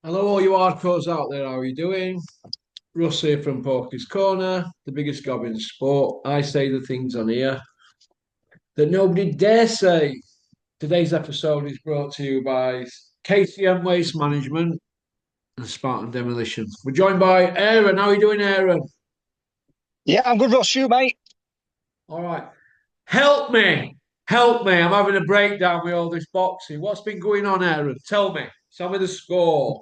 Hello, all you hardcores out there. How are you doing? Russ here from Porkys Corner, the biggest gob in sport. I say the things on here that nobody dare say. Today's episode is brought to you by KCM Waste Management and Spartan Demolition. We're joined by Aaron. How are you doing, Aaron? Yeah, I'm good, Ross. You, mate. All right. Help me. Help me. I'm having a breakdown with all this boxing. What's been going on, Aaron? Tell me. Tell me the score.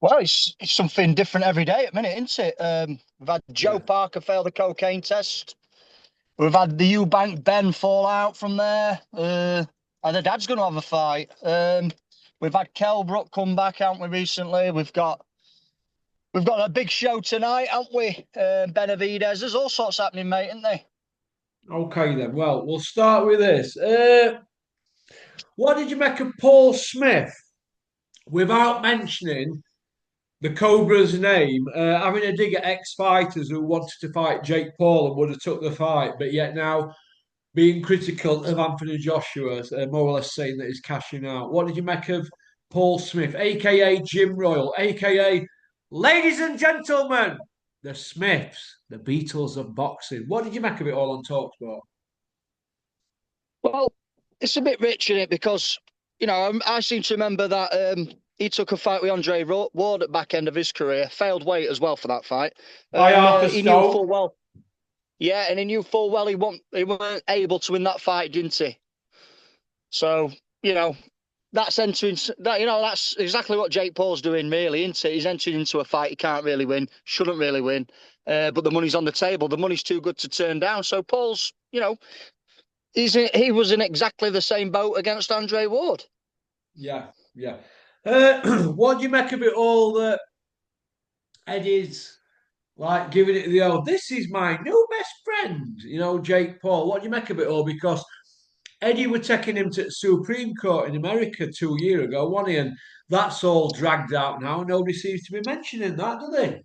Well, it's something different every day at the minute, isn't it? We've had Joe Yeah. Parker fail the cocaine test. We've had the Eubank Ben fall out from there. And the dad's going to have a fight. We've had Kelbrook come back, haven't we? Recently, we've got a big show tonight, haven't we? Benavides. There's all sorts happening, mate, isn't there? Okay, then. Well, we'll start with this. What did you make of Paul Smith without mentioning the Cobra's name, having a dig at ex-fighters who wanted to fight Jake Paul and would have took the fight, but yet now being critical of Anthony Joshua, more or less saying that he's cashing out. What did you make of Paul Smith, aka Jim Royal, aka ladies and gentlemen, the Smiths, the Beatles of boxing? What did you make of it all on Talksport? Well, it's a bit rich in it because, I seem to remember that he took a fight with Ward at back end of his career, failed weight as well for that fight. By And Arthur he knew Stone. full well, yeah, and he knew full well he weren't able to win that fight, didn't he? So, you know, that's entering that, that's exactly what Jake Paul's doing, really, isn't it? He's entering into a fight he can't really win, shouldn't really win. But the money's on the table. The money's too good to turn down. So Paul's, he was in exactly the same boat against Andre Ward. Yeah, yeah. What do you make of it all that Eddie's like giving it the old, this is my new best friend, Jake Paul? What do you make of it all? Because Eddie were taking him to the Supreme Court in America 2 years ago, wasn't he? And that's all dragged out now. Nobody seems to be mentioning that, do they?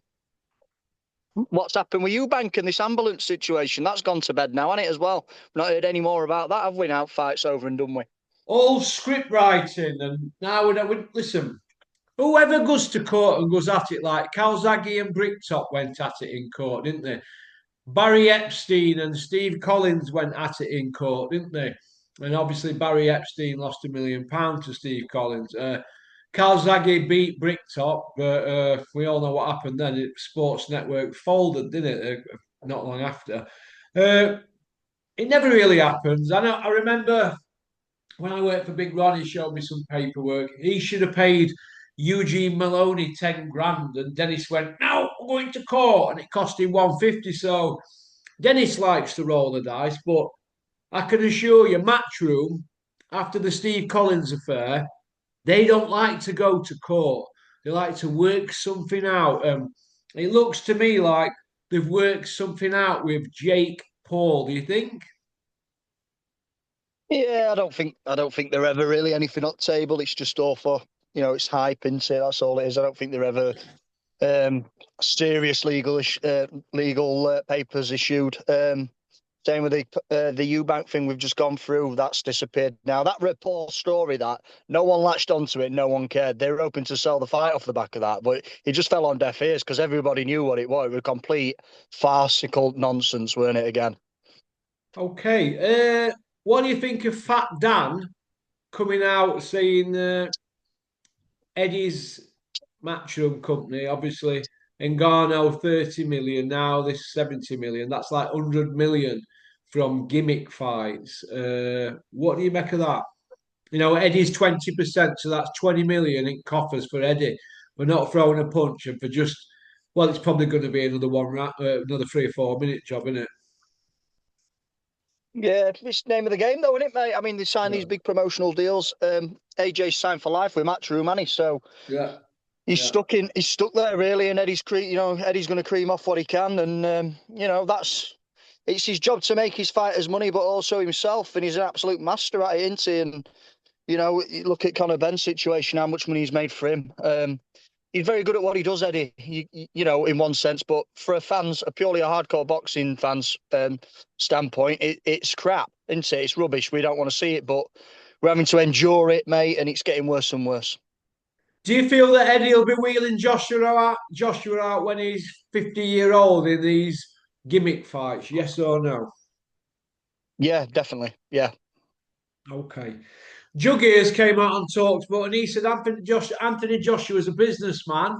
What's happened with Eubank and this ambulance situation? That's gone to bed now, hasn't it, as well? We've not heard any more about that, have we now? Fights over and done with. All script writing, and now listen. Whoever goes to court and goes at it like Calzaghe and Bricktop went at it in court, didn't they? Barry Epstein and Steve Collins went at it in court, didn't they? And obviously Barry Epstein lost £1 million to Steve Collins. Calzaghe beat Bricktop, but we all know what happened then. Sports Network folded, didn't it? Not long after. Uh, it never really happens. I know. I remember when I worked for Big Ron, he showed me some paperwork. He should have paid Eugene Maloney 10 grand, and Dennis went, "No, I'm going to court," and it cost him 150. So Dennis likes to roll the dice, but I can assure you, Matchroom, after the Steve Collins affair, they don't like to go to court. They like to work something out. It looks to me like they've worked something out with Jake Paul. Do you think? Yeah, I don't think they're ever really anything on the table. It's just all for, it's hype, isn't it? That's all it is. I don't think they're ever um serious legal papers issued. Same with the Eubank thing we've just gone through. That's disappeared now. That report story, that no one latched onto it, no one cared. They were hoping to sell the fight off the back of that, but it just fell on deaf ears because everybody knew what it was. It was complete farcical nonsense, weren't it? Again, Okay. What do you think of Fat Dan coming out saying Eddie's Matchroom company, obviously, Ngannou 30 million, now this 70 million. That's like 100 million from gimmick fights. What do you make of that? Eddie's 20%, so that's 20 million in coffers for Eddie. We're not throwing a punch, and for just, well, it's probably going to be another 3 or 4 minute job, isn't it? yeah, it's the name of the game, though, isn't it, mate? I mean, they sign these Yeah, big promotional deals. AJ's signed for life with Matchroom, and so yeah, he's yeah. stuck in. He's stuck there, really, and Eddie's going to cream off what he can, and that's. It's his job to make his fighters money, but also himself, and he's an absolute master at it, isn't he? And you look at Conor Benn's situation, how much money he's made for him. He's very good at what he does, Eddie. In one sense, but for a purely a hardcore boxing fans standpoint, it's crap, isn't it? It's rubbish. We don't want to see it, but we're having to endure it, mate, and it's getting worse and worse. Do you feel that Eddie will be wheeling Joshua out when he's 50-year old in these gimmick fights? Yes or no? Yeah, definitely. Yeah. Okay. Juggies came out and talked, but and he said Anthony Joshua is a businessman,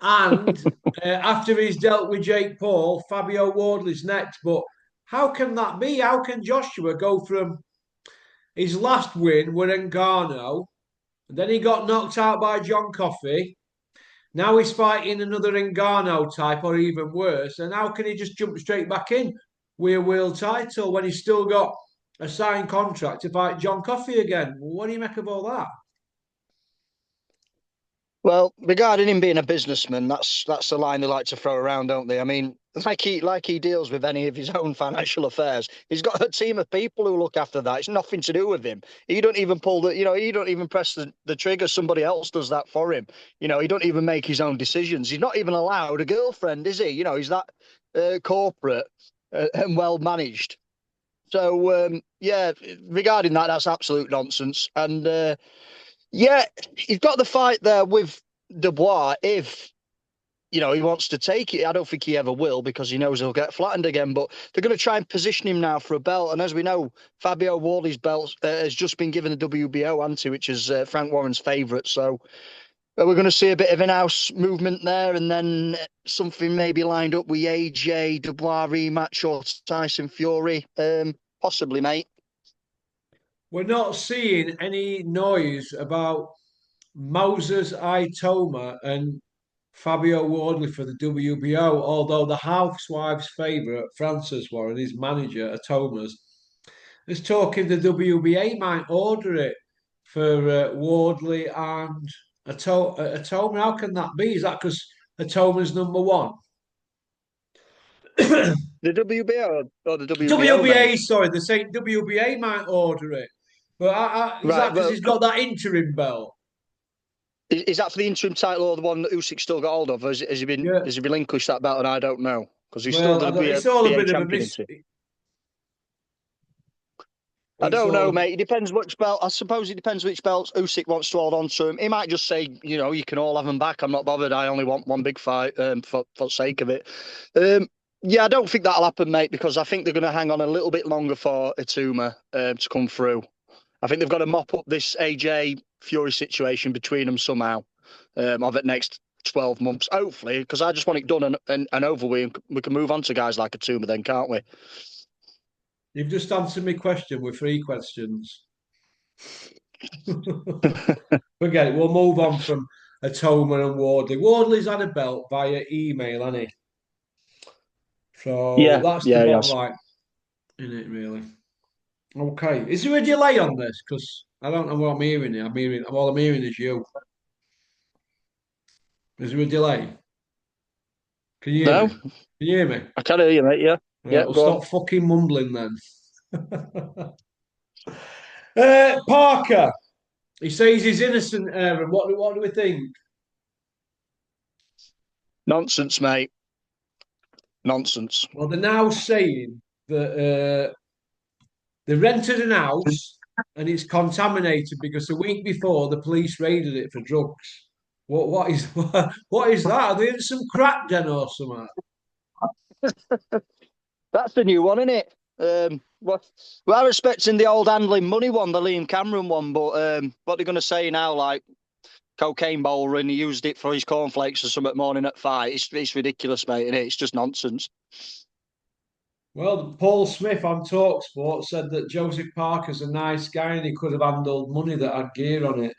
and after he's dealt with Jake Paul, Fabio Wardley's next. But how can that be? How can Joshua go from his last win with Ngannou, and then he got knocked out by John Coffey? Now he's fighting another Ngannou type, or even worse. And how can he just jump straight back in with a world title when he's still got a signed contract to fight John Coffey again? What do you make of all that? Well, regarding him being a businessman, that's the line they like to throw around, don't they? I mean, like he deals with any of his own financial affairs. He's got a team of people who look after that. It's nothing to do with him. He don't even pull he don't even press the trigger. Somebody else does that for him. He don't even make his own decisions. He's not even allowed a girlfriend, is he? He's that corporate and well managed. So yeah, regarding that, that's absolute nonsense. And yeah, he's got the fight there with Dubois if he wants to take it. I don't think he ever will because he knows he'll get flattened again. But they're going to try and position him now for a belt. And as we know, Fabio Wardley's belt has just been given the WBO anti, which is Frank Warren's favourite. So we're going to see a bit of in-house movement there, and then something maybe lined up with AJ Dubois rematch or Tyson Fury, possibly, mate. We're not seeing any noise about Moses Itoma and Fabio Wardley for the WBO, although the housewife's favourite, Francis Warren, his manager, Atoma's, is talking the WBA might order it for Wardley and Atoma. How can that be? Is that because Atoma's number one? The WBO or the WBO, WBA, mate. sorry, they're saying WBA might order it. But is that Right. because Well, he's got that interim belt? is that for the interim title or the one that Usyk still got hold of? Has he been Yeah. has he relinquished that belt? And I don't know because he's still Well, the it's all a WBA bit of a champion, miss. isn't he? I It's don't know, all. mate. It depends which belt. I suppose it depends which belts Usyk wants to hold on to him. He might just say, you can all have them back. I'm not bothered. I only want one big fight for sake of it. Um, yeah, I don't think that'll happen, mate, because I think they're going to hang on a little bit longer for Atuma to come through. I think they've got to mop up this AJ Fury situation between them somehow over the next 12 months, hopefully, because I just want it done and over with. And we can move on to guys like Atuma then, can't we? You've just answered my question with three questions. Forget it. We'll move on from Atoma and Wardley. Wardley's had a belt via email, hasn't he? So Yeah, that's the yeah, bottom yes. line, isn't it, really? Okay. Is there a delay on this? Because I don't know what I'm hearing here. All I'm hearing is you. Is there a delay? Can you hear me? No, Can you hear me? I can hear you, mate. Yeah, Right, yeah, well, go on. stop fucking mumbling then. Parker, he says he's innocent, Aaron. What do we think? Nonsense, mate. Nonsense. Well, they're now saying that they rented an house and it's contaminated because the week before the police raided it for drugs. What is what is that? Are they in some crap den or something? That's the new one, isn't it? What? Well, I'm expecting the old handling money one, the Liam Cameron one, but what they're going to say now, like cocaine bowler, and he used it for his cornflakes or something morning at fight. It's ridiculous, mate, and it's just nonsense. Well, Paul Smith on Talksport said that Joseph Parker's a nice guy and he could have handled money that had gear on it.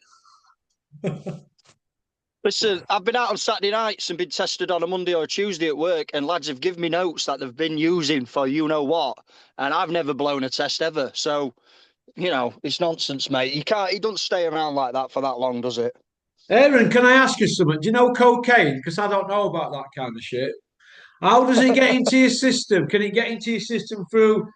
Listen, I've been out on Saturday nights and been tested on a Monday or a Tuesday at work, and lads have given me notes that they've been using for you know what, and I've never blown a test ever. So, it's nonsense, mate. You can't. He doesn't stay around like that for that long, does it? Aaron, can I ask you something? Do you know cocaine? Because I don't know about that kind of shit. How does it get into your system? Can it get into your system through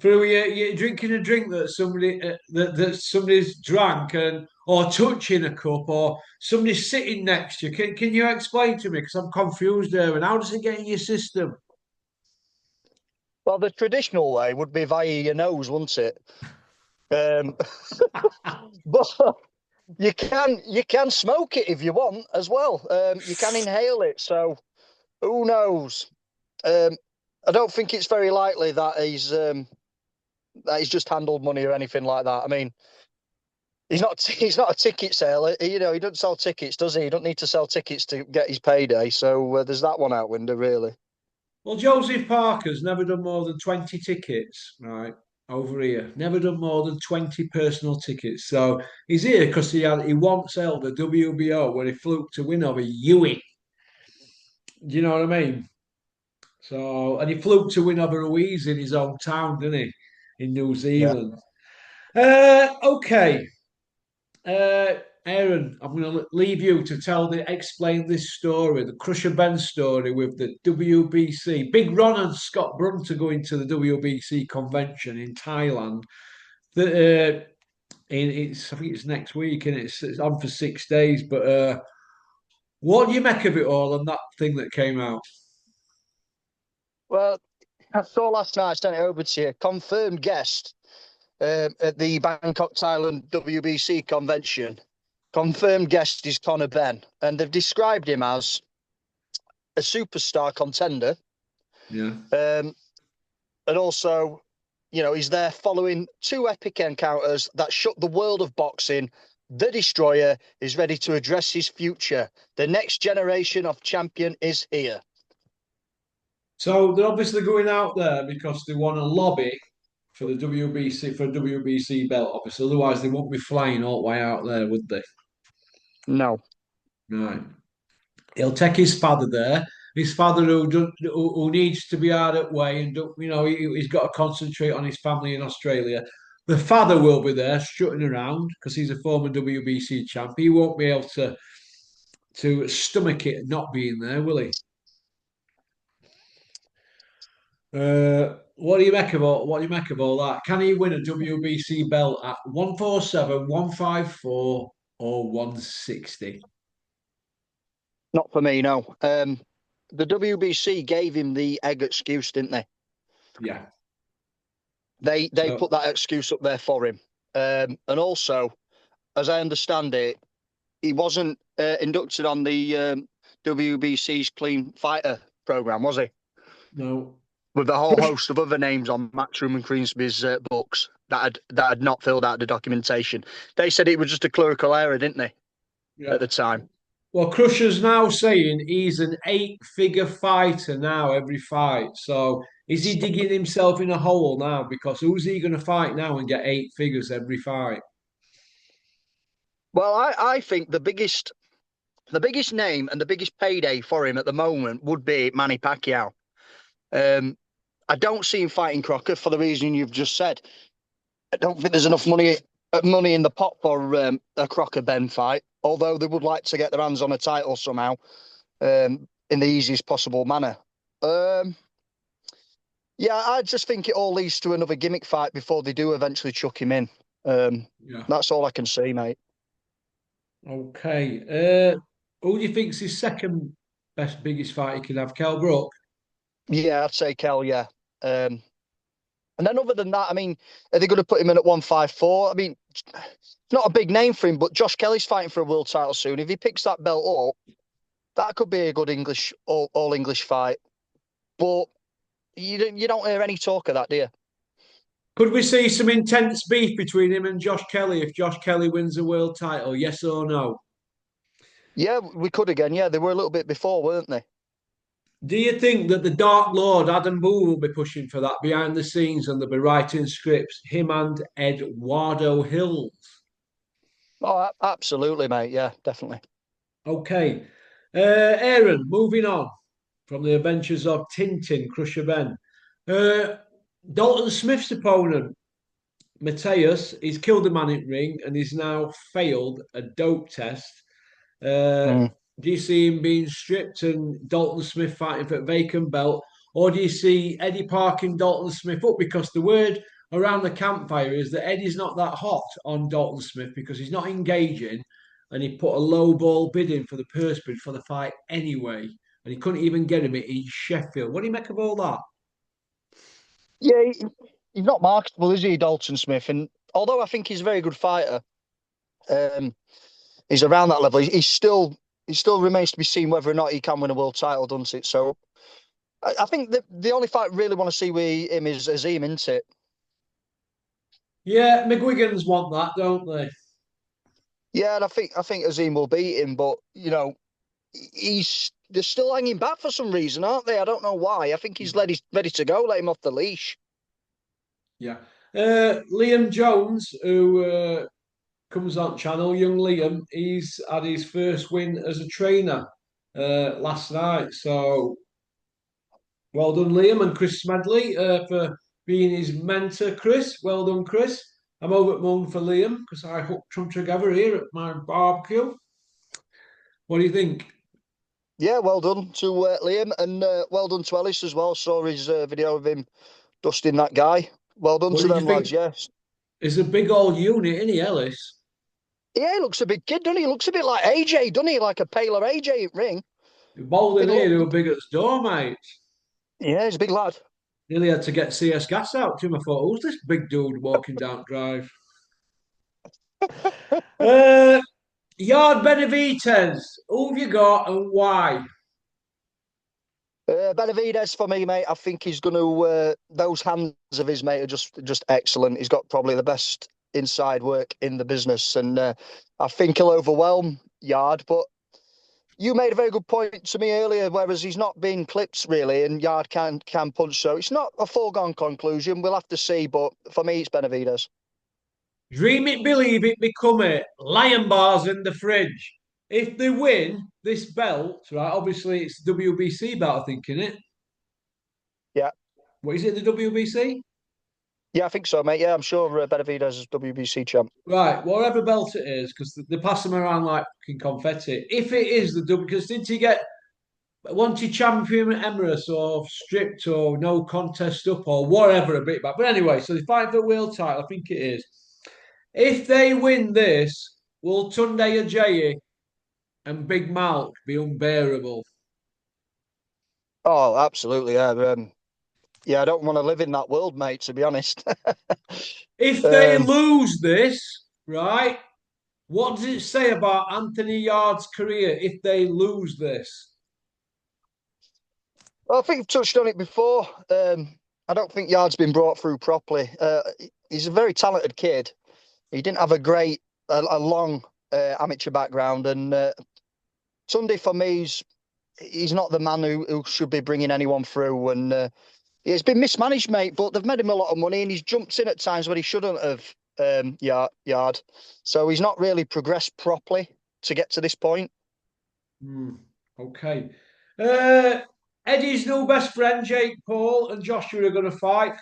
you drinking a drink that that somebody's drank and or touching a cup or somebody's sitting next to you? Can you explain to me? Because I'm confused there. And how does it get in your system? Well, the traditional way would be via your nose, wouldn't it? Um, but you can smoke it if you want as well. You can inhale it. So who knows? Um, I don't think it's very likely that he's just handled money or anything like that. I mean, he's not a ticket seller. He doesn't sell tickets, does he? He don't need to sell tickets to get his payday. So there's that one out window, really. Well, Joseph Parker's never done more than 20 tickets, right? Over here. Never done more than 20 personal tickets. So he's here because he once held the WBO when he fluked to win over Ewing. Do you know what I mean? So, and he fluked to win over Ruiz in his own town, didn't he? In New Yeah. Zealand. Okay. Aaron, I'm going to leave you to explain this story, the Crusher Ben story with the WBC. Big Ron and Scott Brunt are going to the WBC convention in Thailand. I think it's next week, and it's on for 6 days. But what do you make of it all and that thing that came out? Well, I saw last night. I sent it over to you. Confirmed guest at the Bangkok, Thailand WBC convention. Confirmed guest is Conor Benn, and they've described him as a superstar contender. Yeah. Um, and also, he's there following two epic encounters that shook the world of boxing. The Destroyer is ready to address his future. The next generation of champion is here. So they're obviously going out there because they want to lobby for the WBC for a WBC belt. Obviously, otherwise they won't be flying all the way out there, would they? No. Right. He'll take his father there. His father who needs to be hard at way and he's got to concentrate on his family in Australia. The father will be there strutting around because he's a former WBC champ. He won't be able to stomach it not being there, will he? What do you make of all that? Can he win a WBC belt at 147, 154, or 160? Not for me, no. The WBC gave him the egg excuse, didn't they? Yeah. They So put that excuse up there for him. And also, as I understand it, he wasn't inducted on the WBC's Clean Fighter program, was he? no. With a whole host of other names on Matchroom and Creamsby's books that had not filled out the documentation. They said it was just a clerical error, didn't they, Yeah. at the time? Well, Crusher's now saying he's an eight-figure fighter now every fight. So is he digging himself in a hole now? Because who's he going to fight now and get eight figures every fight? Well, I think the biggest name and the biggest payday for him at the moment would be Manny Pacquiao. Um, I don't see him fighting Crocker for the reason you've just said. I don't think there's enough money in the pot for a Crocker Ben fight. Although they would like to get their hands on a title somehow, in the easiest possible manner. Um, yeah, I just think it all leads to another gimmick fight before they do eventually chuck him in. Um, Yeah. that's all I can see, mate. Okay. Who do you think's his second biggest fight he could have? Kell Brook? Yeah, I'd say Kel. Yeah. Um, And then other than that, I mean, are they going to put him in at 154? I mean, it's not a big name for him, but Josh Kelly's fighting for a world title soon. If he picks that belt up, that could be a good English all English fight. But you don't hear any talk of that, do you? Could we see some intense beef between him and Josh Kelly if Josh Kelly wins a world title? Yes or no? Yeah, we could again. Yeah, they were a little bit before, weren't they? Do you think that the Dark Lord Adam Boo will be pushing for that behind the scenes and they'll be writing scripts? Him and Eduardo Hills. Oh, absolutely, mate. Yeah, definitely. Okay. Aaron, moving on from the adventures of Tintin, Crusher Ben. Uh, Dalton Smith's opponent, Mateus, he's killed a man in ring and he's now failed a dope test. Uh, Mm. do you see him being stripped and Dalton Smith fighting for a vacant belt? Or do you see Eddie parking Dalton Smith up? Because the word around the campfire is that Eddie's not that hot on Dalton Smith because he's not engaging and he put a low ball bid in for the purse bid for the fight anyway. And he couldn't even get him in Sheffield. What do you make of all that? Yeah, he's not marketable, is he, Dalton Smith? And although I think he's a very good fighter, He's around that level. He still remains to be seen whether or not he can win a world title, doesn't it? So I think the only fight I really want to see with him is Azim, isn't it? Yeah, McGuigan's want that, don't they? Yeah, and I think Azim will beat him, but he's they're still hanging back for some reason, aren't they? I don't know why. I think he's ready to go. Let him off the leash. Yeah. Liam Jones, who comes on channel, young Liam, he's had his first win as a trainer last night. So well done, Liam and Chris Smedley, for being his mentor, Chris. Well done, Chris. I'm over at Mung for Liam because I hooked them together here at my barbecue. What do you think? Yeah, well done to Liam, and well done to Ellis as well. Saw his video of him dusting that guy. Well done What to did you them lads. think? Yes. It's a big old unit, isn't he, Ellis? Yeah, he looks a big kid, doesn't he? He looks a bit like AJ, doesn't he? Like a paler AJ at ring. Bald in Big here, look. they were big at the door, mate. Yeah, he's a big lad. Nearly had to get CS gas out to him. I thought, who's this big dude walking down drive? Uh, Yard Benavides, who have you got and why? Benavides for me, mate. I think he's going to. Those hands of his, mate, are just excellent. He's got probably the best inside work in the business, and I think he'll overwhelm Yard. But you made a very good point to me earlier, whereas he's not been clipped really, and Yard can punch. So it's not a foregone conclusion. We'll have to see. But for me, it's Benavides. Dream it, believe it, become it. Lion bars in the fridge. If they win this belt, right, obviously it's WBC belt, I think, isn't it? Yeah, What is it, the WBC? yeah, I think so, mate. Yeah, I'm sure Benavides is WBC champ. Right, whatever belt it is, because they pass them around like fucking confetti. If it is the W, because did he get once he champion Emirates or stripped or no contest up or whatever a bit back? But anyway, so they fight for the world title, I think it is. If they win this, will Tunde Ajayi and Big Malk be unbearable? Oh, absolutely. Yeah, yeah. I don't want to live in that world, mate. To be honest. If they um, lose this, right, what does it say about Anthony Yard's career if they lose this? Well, I think you've touched on it before. I don't think Yard's been brought through properly. He's a very talented kid. He didn't have a long amateur background, and Tunde for me, he's not the man who should be bringing anyone through. And it's been mismanaged, mate. But they've made him a lot of money, and he's jumped in at times when he shouldn't have. Yard, so he's not really progressed properly to get to this point. Hmm, okay. Uh, Eddie's new best friend, Jake Paul, and Joshua are going to fight.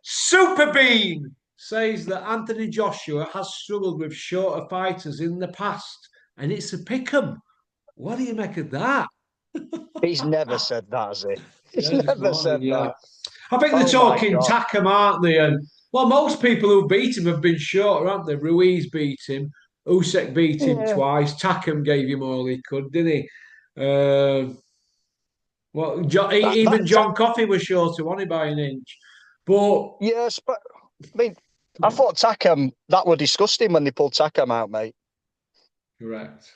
Super Bean says that Anthony Joshua has struggled with shorter fighters in the past, and it's a pick 'em. What do you make of that? He's never said that, has he? He's Yeah, this never morning, said yeah. that. I think they're Oh my talking God. Takam, aren't they? And well, most people who beat him have been shorter, haven't they? Ruiz beat him, Usyk beat him Yeah. twice, Takam gave him all he could, didn't he? Well, even That John Coffey was shorter, wasn't he, by an inch? But yes, but I mean, I thought Takam that were disgusting when they pulled Takam out, mate. correct.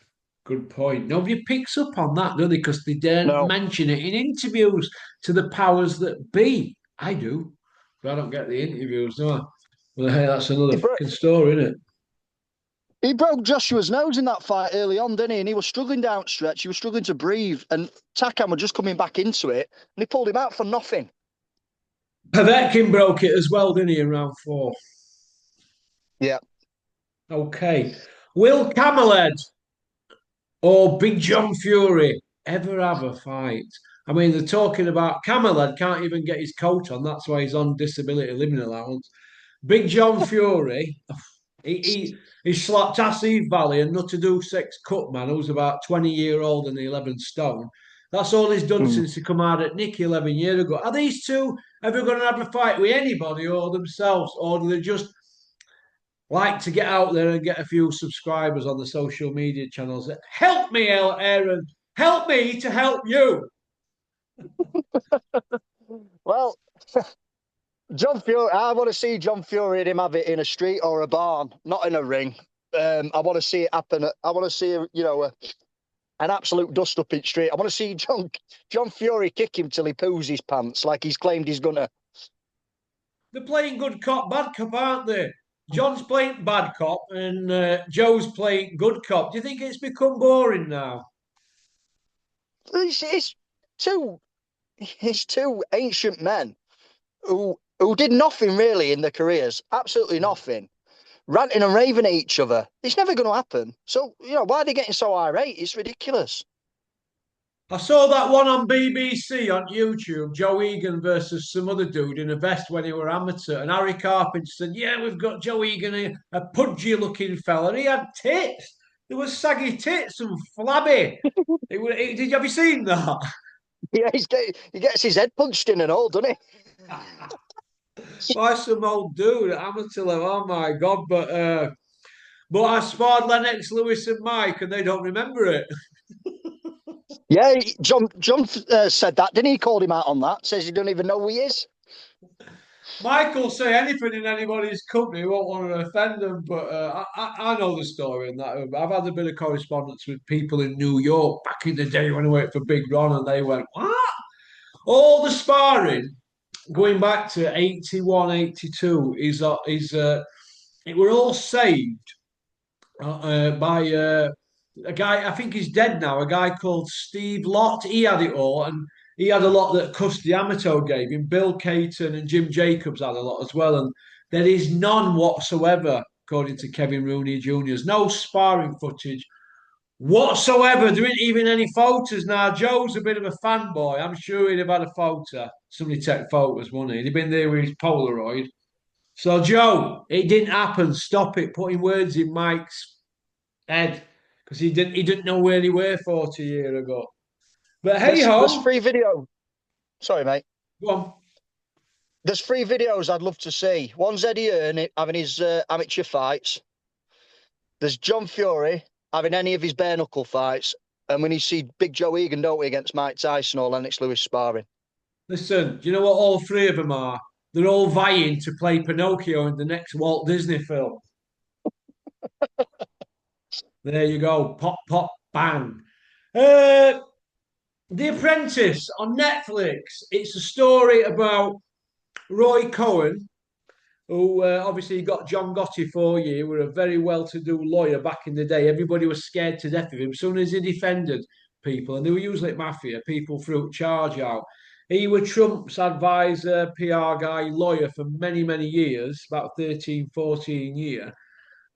Good point. Nobody picks up on that, do they? Because they don't No, mention it in interviews to the powers that be. I do, but I don't get the interviews, do I? Well, hey, that's he another broke fucking story, isn't it? he broke Joshua's nose in that fight early on, didn't he? And he was struggling down stretch. He was struggling to breathe, and Takam was just coming back into it, and he pulled him out for nothing. Povetkin broke it as well, didn't he, in round four? Yeah. Okay. Will Camelhead or Big John Fury ever have a fight? I mean, they're talking about Camelhead can't even get his coat on. That's why he's on disability living allowance. Big John Fury, he slapped Asif Valley and not to do six cut man who's about 20-year-old and 11 stone. That's all he's done Mm. since he come out at Nicky 11 years ago. Are these two ever going to have a fight with anybody or themselves, or do they just like to get out there and get a few subscribers on the social media channels? Help me, Aaron. Help me to help you. Well, John Fury. I want to see John Fury and him have it in a street or a barn, not in a ring. I want to see it happen. I want to see, an absolute dust up in street. I want to see John Fury kick him till he poos his pants, like he's claimed he's gonna. They're playing good cop, bad cop, aren't they? John's playing bad cop and Joe's playing good cop. Do you think it's become boring now? It's two. It's two ancient men who did nothing really in their careers, absolutely nothing, ranting and raving at each other. It's never going to happen. So why are they getting so irate? It's ridiculous. I saw that one on BBC on YouTube, Joe Egan versus some other dude in a vest when he were amateur. And Harry Carpenter said, "Yeah, we've got Joe Egan, a pudgy looking fella. And he had tits. There was saggy tits and flabby. Have you seen that? Yeah, he gets his head punched in and all, doesn't he? Why some old dude at amateur level? Oh my God. But I sparred Lennox, Lewis, and Mike, and they don't remember it. Yeah, John said that, didn't he? He called him out on that. Says he don't even know who he is. Michael say anything in anybody's company, won't want to offend them, but I know the story and that. I've had a bit of correspondence with people in New York back in the day when I worked for Big Ron, and they went, "What? All the sparring going back to 81, 82 is it were all saved by a guy, I think he's dead now, a guy called Steve Lott. He had it all, and he had a lot that Custy Amato gave him. Bill Caton and Jim Jacobs had a lot as well, and there is none whatsoever, according to Kevin Rooney Jr. There's no sparring footage whatsoever. There ain't even any photos now. Joe's a bit of a fanboy. I'm sure he'd have had a photo. Somebody take photos, wouldn't he? He'd have been there with his Polaroid. So, Joe, it didn't happen. Stop it. Putting words in Mike's head because he didn't know where he were 40 years ago. But hey There's ho, free video. Sorry, mate. go on. There's three videos I'd love to see. One's Eddie Hearn having his amateur fights. There's John Fury having any of his bare knuckle fights. And when you see Big Joe Egan, don't we, against Mike Tyson or Lennox Lewis sparring. Listen, do you know what all three of them are? They're all vying to play Pinocchio in the next Walt Disney film. There you go. Pop, pop, bang. Uh, the Apprentice on Netflix. It's a story about Roy Cohen, who obviously got John Gotti for you, were a very well-to-do lawyer back in the day. Everybody was scared to death of him. As soon as he defended people, and they were usually mafia, people threw charge out. He was Trump's advisor, PR guy, lawyer for many, many years, about 13, 14 years.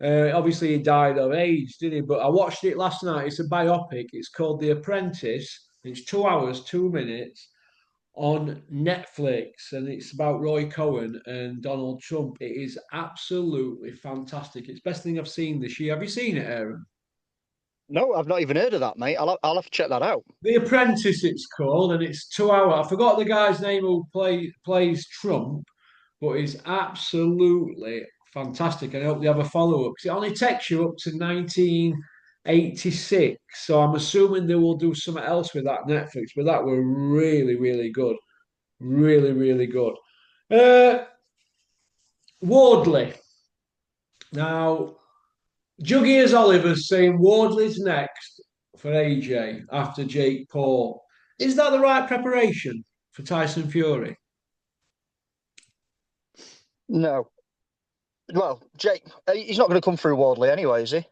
Obviously, he died of age, didn't he? But I watched it last night. It's a biopic. It's called The Apprentice. It's 2 hours, 2 minutes on Netflix, and it's about Roy Cohen and Donald Trump. It is absolutely fantastic. It's the best thing I've seen this year. Have you seen it, Aaron? No, I've not even heard of that, mate. I'll have to check that out. The Apprentice, it's called, and it's 2 hours. I forgot the guy's name who plays Trump, but it's absolutely fantastic. And I hope they have a follow up because it only takes you up to 1986. So I'm assuming they will do something else with that Netflix, but that were really, really good. Really, really good. Uh, Wardley. Now, Juggy Oliver's saying Wardley's next for AJ after Jake Paul. Is that the right preparation for Tyson Fury? No. Well, Jake, he's not going to come through Wardley anyway, is he? Do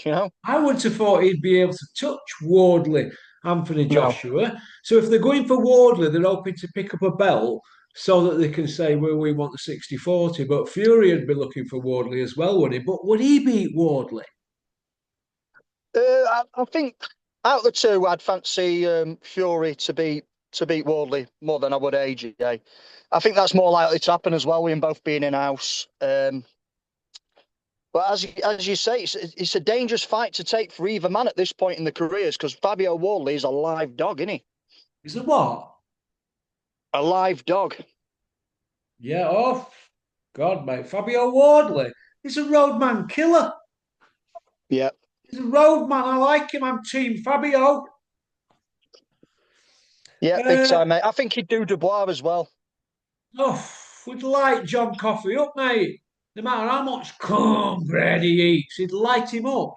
you know? I would have thought he'd be able to touch Wardley, Anthony No. Joshua. So if they're going for Wardley, they're hoping to pick up a belt so that they can say, well, we want the 60-40. But Fury would be looking for Wardley as well, would he? But would he beat Wardley? I think out of the two, I'd fancy Fury to beat Wardley more than I would AJ. I think that's more likely to happen as well, with them both being in house. But as you say, it's a dangerous fight to take for either man at this point in the careers because Fabio Wardley is a live dog, isn't he? Is it what? A live dog. Yeah, oh, God, mate. Fabio Wardley. He's a roadman killer. Yeah. He's a roadman. I like him. I'm Team Fabio. Yeah, big Uh, time, mate. I think he'd do Dubois as well. oh, would light John Coffey up, mate. No matter how much cornbread he eats, he'd light him up.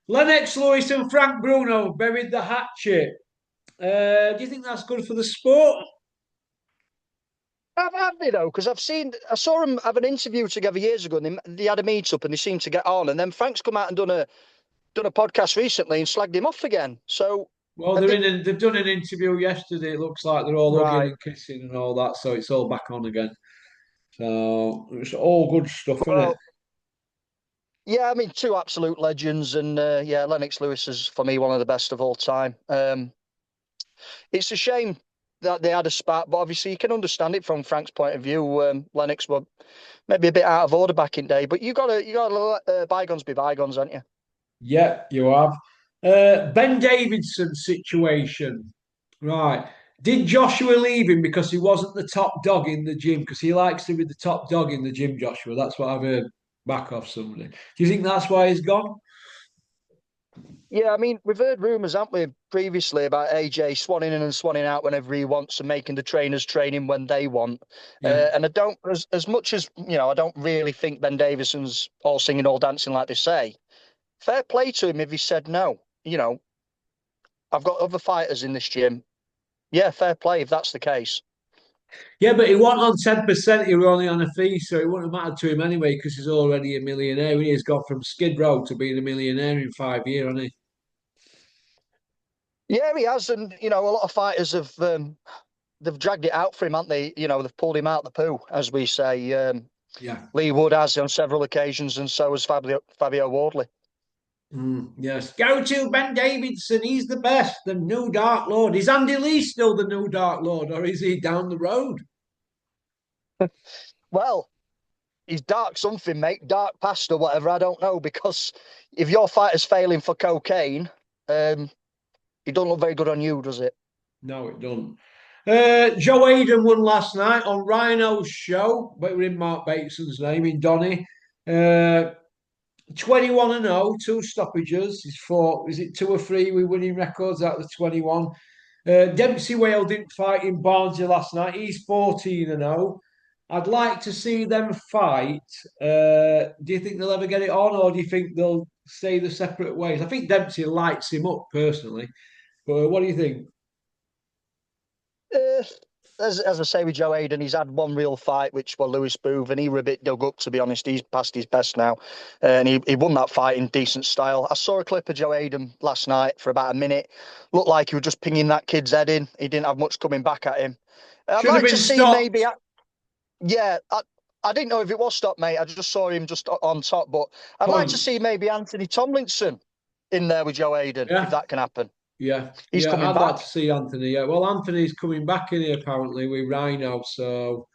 Lennox Lewis and Frank Bruno buried the hatchet. Do you think that's good for the sport? Have they though? Because I saw them have an interview together years ago, and they had a meet up, and they seemed to get on. And then Frank's come out and done a podcast recently and slagged him off again. So Well, I think they've done an interview yesterday. It looks like they're all hugging right. and kissing and all that, so it's all back on again. So it's all good stuff, isn't it? Well, yeah, I mean, two absolute legends, and yeah, Lennox Lewis is for me one of the best of all time. It's a shame that they had a spat, but obviously you can understand it from Frank's point of view. Lennox were maybe a bit out of order back in day, but you got to let bygones be bygones, aren't you? Yeah, you have. Ben Davidson's situation. Right. Did Joshua leave him because he wasn't the top dog in the gym? Because he likes to be the top dog in the gym, Joshua. That's what I've heard back off somebody. Do you think that's why he's gone? Yeah, I mean, we've heard rumours, haven't we, previously about AJ swanning in and swanning out whenever he wants and making the trainers train him when they want. Yeah. And I don't, as much as, I don't really think Ben Davison's all singing, all dancing like they say. Fair play to him if he said no. I've got other fighters in this gym. Yeah, fair play if that's the case. Yeah, but he wasn't on 10%. He was only on a fee, so it wouldn't have mattered to him anyway because he's already a millionaire. He's gone from Skid Row to being a millionaire in 5 years, hasn't he? Yeah, he has. And, a lot of fighters they've dragged it out for him, haven't they? They've pulled him out the poo, as we say. Yeah. Lee Wood has on several occasions, and so has Fabio Wardley. Yes. Go to Ben Davidson. He's the best. The new Dark Lord. Is Andy Lee still the new Dark Lord, or is he down the road? Well, he's dark something, mate. Dark past or whatever. I don't know, because if your fighter's failing for cocaine, it don't look very good on you, does it? No, it doesn't. Joe Hayden won last night on Rhino's show, but we're in Mark Bateson's name in Donny. Uh, 21 and 0, two stoppages. He's fought, is it two or three with winning records out of the 21? Dempsey Whale didn't fight in Barnsley last night. He's 14 and 0. I'd like to see them fight. Do you think they'll ever get it on, or do you think they'll stay the separate ways? I think Dempsey lights him up personally, but what do you think? Uh, as I say with Joe Hayden, he's had one real fight, which was Lewis Booth, and he were a bit dug up, to be honest. He's past his best now. And he won that fight in decent style. I saw a clip of Joe Hayden last night for about a minute. Looked like he was just pinging that kid's head in. He didn't have much coming back at him. I'd Should have like been to see maybe, stopped. yeah, I didn't know if it was stopped, mate. I just saw him just on top. But I'd like to see Points. maybe Anthony Tomlinson in there with Joe Hayden, if Yeah, that can happen. yeah, He's yeah. coming I'd like to back. see Anthony. Yeah, well, Anthony's coming back in here apparently with Rhino, so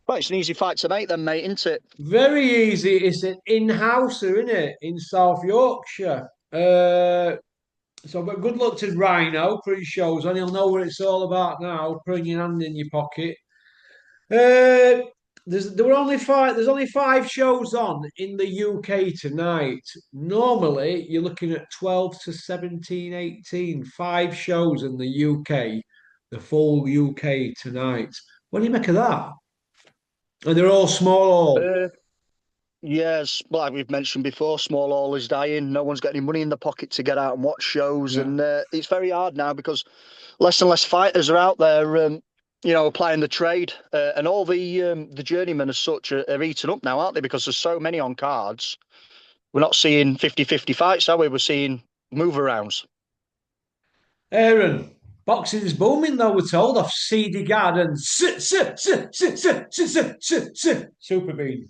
Well, it's an easy fight to make then, mate, isn't it? very easy. It's an in-houser, isn't it, in South Yorkshire? But good luck to Rhino for his shows, and he'll know what it's all about now. Putting your hand in your pocket. Uh, there's only five shows on in the UK tonight. Normally, you're looking at 12 to 17, 18. Five shows in the UK, the full UK tonight. What do you make of that? And they're all small. Uh, yes, like we've mentioned before, small all is dying. No one's got any money in the pocket to get out and watch shows, Yeah. and it's very hard now because less and less fighters are out there, applying the trade, and all the journeymen as such are eaten up now, aren't they? Because there's so many on cards. We're not seeing 50-50 fights, are we? We're seeing move arounds. Aaron, boxing is booming though, we're told, off CD Garden. Super Bean.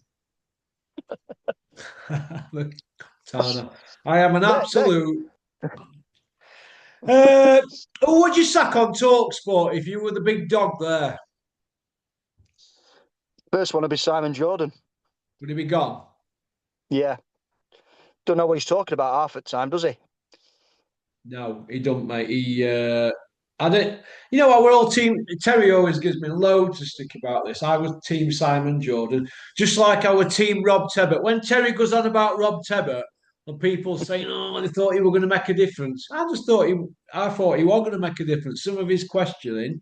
Look, Tana. I am an They're absolute. Who would you sack on Talk Sport if you were the big dog there? first one to be Simon Jordan. Would he be gone? Yeah, don't know what he's talking about half the time, does he? No, he don't, mate. I didn't. You know, our whole team. Terry always gives me loads of stick about this. I was team Simon Jordan, just like our team Rob Tebbett. When Terry goes on about Rob Tebbett, and people saying, "Oh, they thought he were going to make a difference," I thought he was going to make a difference. Some of his questioning,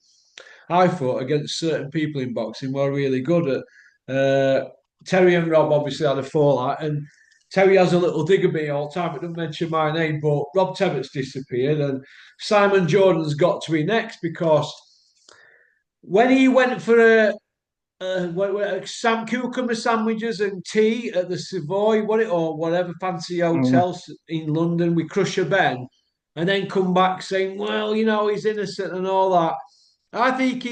I thought against certain people in boxing were really good at. Terry and Rob obviously had a fallout, and Terry has a little dig at me all the time, but don't mention my name. But Rob Tevitt's disappeared, and Simon Jordan's got to be next because when he went for Sam cucumber sandwiches and tea at the Savoy, what it or whatever fancy Mm. hotel in London with Crusher Ben, and then come back saying, "Well, he's innocent and all that." I think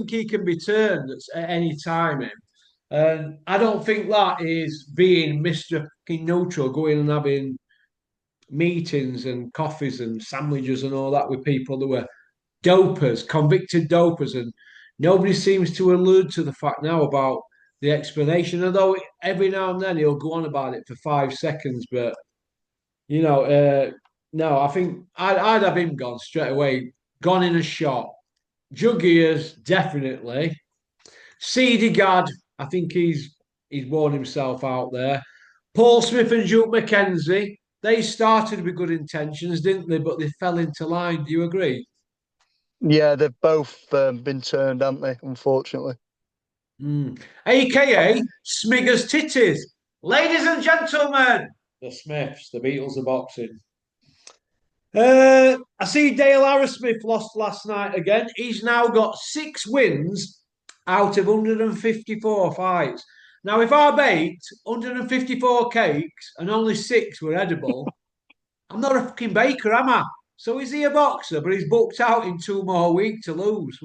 he can be turned at any time, him. And I don't think that is being Mr. Neutral, going and having meetings and coffees and sandwiches and all that with people that were dopers, convicted dopers, and nobody seems to allude to the fact now about the explanation. Although every now and then he'll go on about it for 5 seconds, but no, I think I'd have him gone straight away, gone in a shot. Jug Ears, definitely. Seedy Gad, I think he's worn himself out there. Paul Smith and Duke McKenzie, they started with good intentions, didn't they? But they fell into line. Do you agree? Yeah, they've both been turned, haven't they? Unfortunately. AKA Smiggers Titties. Ladies and gentlemen, the Smiths, the Beatles of boxing. I see Dale Arrowsmith lost last night again. He's now got 6 wins out of 154 fights. Now, if I baked 154 cakes and only 6 were edible, I'm not a fucking baker, am I? So is he a boxer? But he's booked out in 2 more weeks to lose.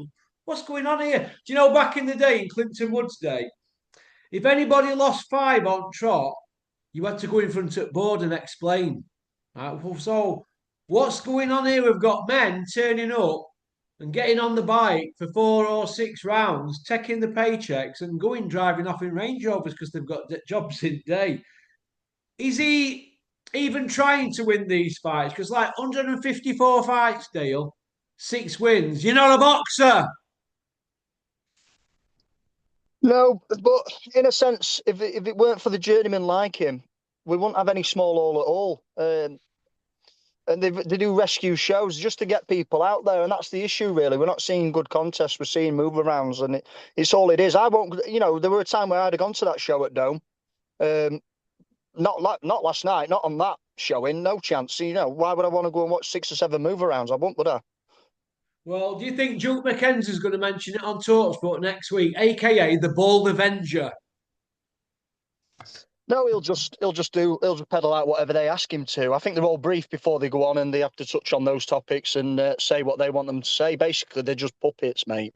What's going on here? Do you know back in the day, in Clinton Woods' day, if anybody lost 5 on trot, you had to go in front of the board and explain. Right? So, what's going on here? We've got men turning up and getting on the bike for 4 or 6 rounds, taking the paychecks and going driving off in Range Rovers because they've got jobs in day. Is he even trying to win these fights? Because like 154 fights, Dale, 6 wins. You're not a boxer. No, but in a sense, if it weren't for the journeyman like him, we wouldn't have any small all at all. And they do rescue shows just to get people out there, and that's the issue really. We're not seeing good contests, we're seeing move arounds, and it's all it is. I won't, there were a time where I'd have gone to that show at Dome. Um, not last night, not on that showing, no chance. Why would I want to go and watch 6 or 7 move arounds? I wouldn't, would I? Well, do you think Duke McKenzie's going to mention it on Talksport next week, aka the Bald Avenger? No, he'll just pedal out whatever they ask him to. I think they're all brief before they go on, and they have to touch on those topics and say what they want them to say. Basically, they're just puppets, mate.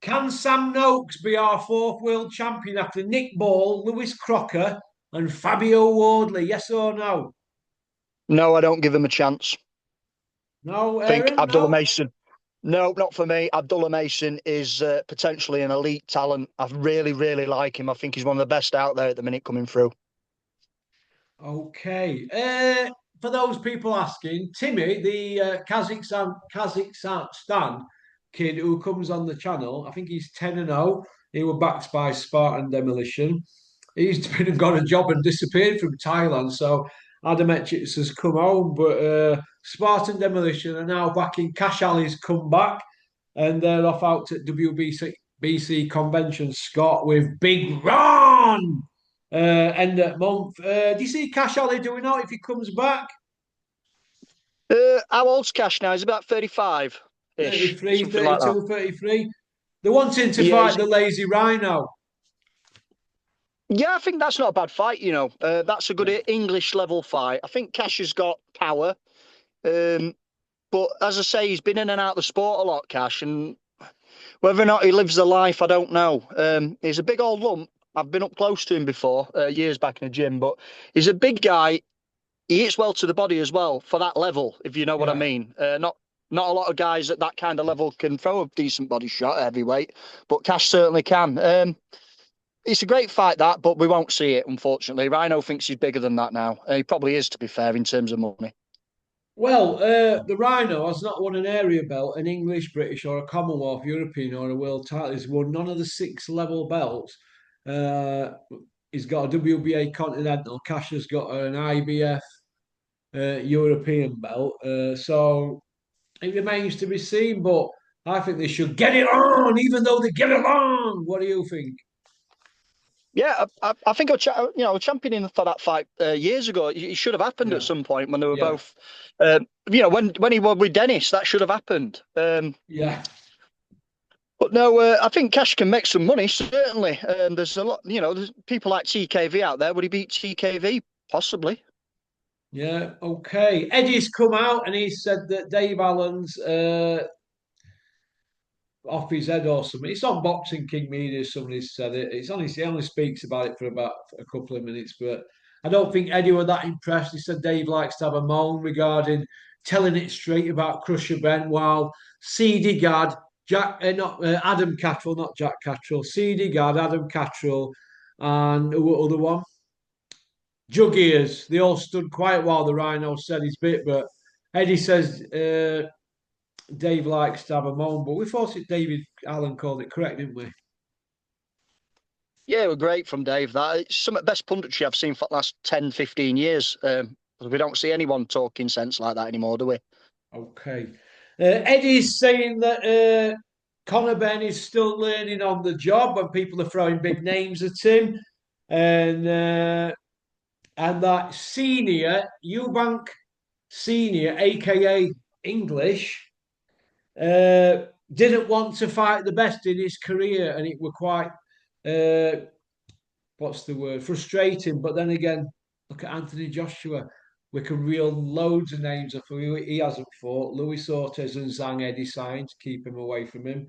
Can Sam Noakes be our 4th world champion after Nick Ball, Lewis Crocker, and Fabio Wardley? Yes or no? No, I don't give him a chance. No, I think Aaron, Abdullah no. Mason. No, not for me. Abdullah Mason is potentially an elite talent. I really, really like him. I think he's one of the best out there at the minute coming through. Okay. For those people asking, Timmy, the Kazakhstan kid who comes on the channel, I think he's 10-0. He was backed by Spartan Demolition. He's been and got a job and disappeared from Thailand. So Adam Etchits has come home, but Spartan Demolition are now back in. Cash Ali's come back, and they're off out to WBC Convention Scott with Big Ron end of month. Do you see Cash Ali doing out if he comes back? How old's Cash now? He's about 35-ish, 33, something like that. 32, 33. They're wanting to Yeah, fight the lazy rhino. yeah, I think that's not a bad fight, That's a good English level fight. I think Cash has got power. But as I say, he's been in and out of the sport a lot, Cash, and whether or not he lives the life, I don't know. He's a big old lump. I've been up close to him before, years back in the gym, but he's a big guy. He hits well to the body as well for that level, if you know what I Yeah. mean. Not a lot of guys at that kind of level can throw a decent body shot at heavyweight, but Cash certainly can. It's a great fight, that, but we won't see it, unfortunately. Rhino thinks he's bigger than that now. He probably is, to be fair, in terms of money. Well, the Rhino has not won an area belt, an English, British, or a Commonwealth, European, or a world title. He's won none of the 6 level belts. Uh, he's got a WBA Continental. Cash has got an IBF European belt. So it remains to be seen. But I think they should get it on, even though they get along. What do you think? Yeah, I think I was championing for that fight years ago. It should have happened at Yeah, some point when they were yeah, both, when he was with Dennis, that should have happened. yeah. But no, I think Cash can make some money, certainly. There's a lot, there's people like TKV out there. Would he beat TKV? Possibly. Yeah, okay. Eddie's come out and he said that Dave Allen's off his head or something. It's on Boxing King Media. Somebody said it. It's only he only speaks about it for about a couple of minutes, but I don't think Eddie were that impressed. He said Dave likes to have a moan regarding telling it straight about Crusher Ben, while CD Gad, Jack, not Adam Cattrall, not Jack Cattrall, CD Gad, Adam Cattrall, and who were the other one? Jug ears. They all stood quiet while the Rhino said his bit, but Eddie says Dave likes to have a moan, but we thought it David Allen called it correct, didn't we? Yeah, it was great from Dave. That it's some of the best punditry I've seen for the last 10, 15 years. We don't see anyone talking sense like that anymore, do we? Okay. Eddie's saying that Conor Ben is still learning on the job and people are throwing big names at him. And that senior, Eubank Senior, aka English, didn't want to fight the best in his career, and it were quite uh, what's the word? Frustrating. But then again, look at Anthony Joshua. We can reel loads of names off who he hasn't fought. Luis Ortiz and Zhang Eddie signed to keep him away from him.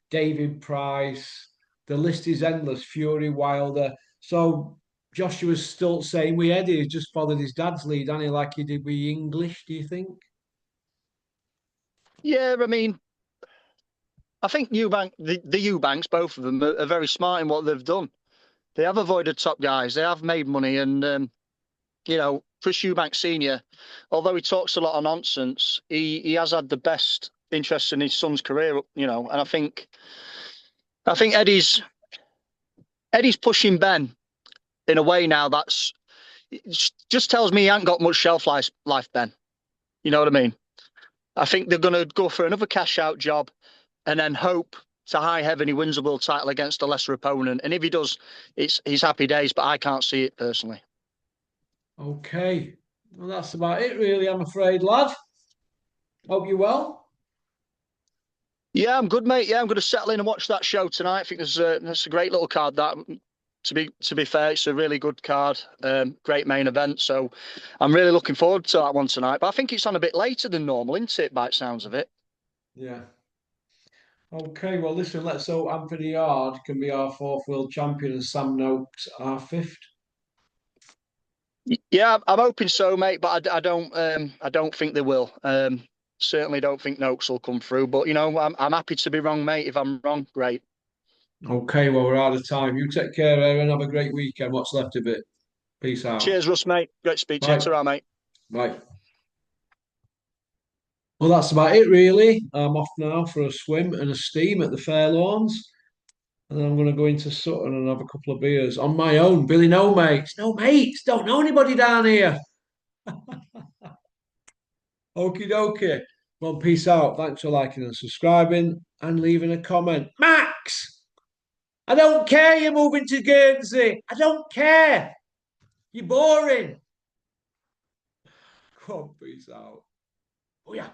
David Price. The list is endless. Fury Wilder. So Joshua's still saying we Eddie. He's just followed his dad's lead, and he like he did with English. Do you think? Yeah, I mean, I think the Eubanks, both of them, are very smart in what they've done. They have avoided top guys. They have made money, and Chris Eubank Senior, although he talks a lot of nonsense, he has had the best interest in his son's career. And I think Eddie's pushing Ben in a way now that's just tells me he ain't got much shelf life, Ben. You know what I mean? I think they're going to go for another cash out job and then hope to high heaven he wins a world title against a lesser opponent. And if he does, he's happy days, but I can't see it personally. Okay. Well, that's about it, really. I'm afraid, lad. Hope you're well. Yeah, I'm good, mate. Yeah, I'm going to settle in and watch that show tonight. I think that's a great little card. That, to be fair, it's a really good card. Great main event. So I'm really looking forward to that one tonight. But I think it's on a bit later than normal, isn't it? By the sounds of it. Yeah. Okay, well, listen, let's hope Anthony Yard can be our fourth world champion and Sam Noakes our fifth. Yeah, I'm hoping so, mate. But I don't think they will. Certainly don't think Noakes will come through. But I'm happy to be wrong, mate. If I'm wrong, great. Okay, well, we're out of time. You take care, Aaron. Have a great weekend. What's left of it. Peace out. Cheers, Russ, mate. Great to speak to you. Bye. Ta-ra, mate. Bye. Well, that's about it, really. I'm off now for a swim and a steam at the Fairlawns. And then I'm going to go into Sutton and have a couple of beers on my own. Billy, no mates. No mates. Don't know anybody down here. Okie dokie. Well, peace out. Thanks for liking and subscribing and leaving a comment. Max! I don't care you're moving to Guernsey. I don't care. You're boring. Come on, peace out. Oh, yeah.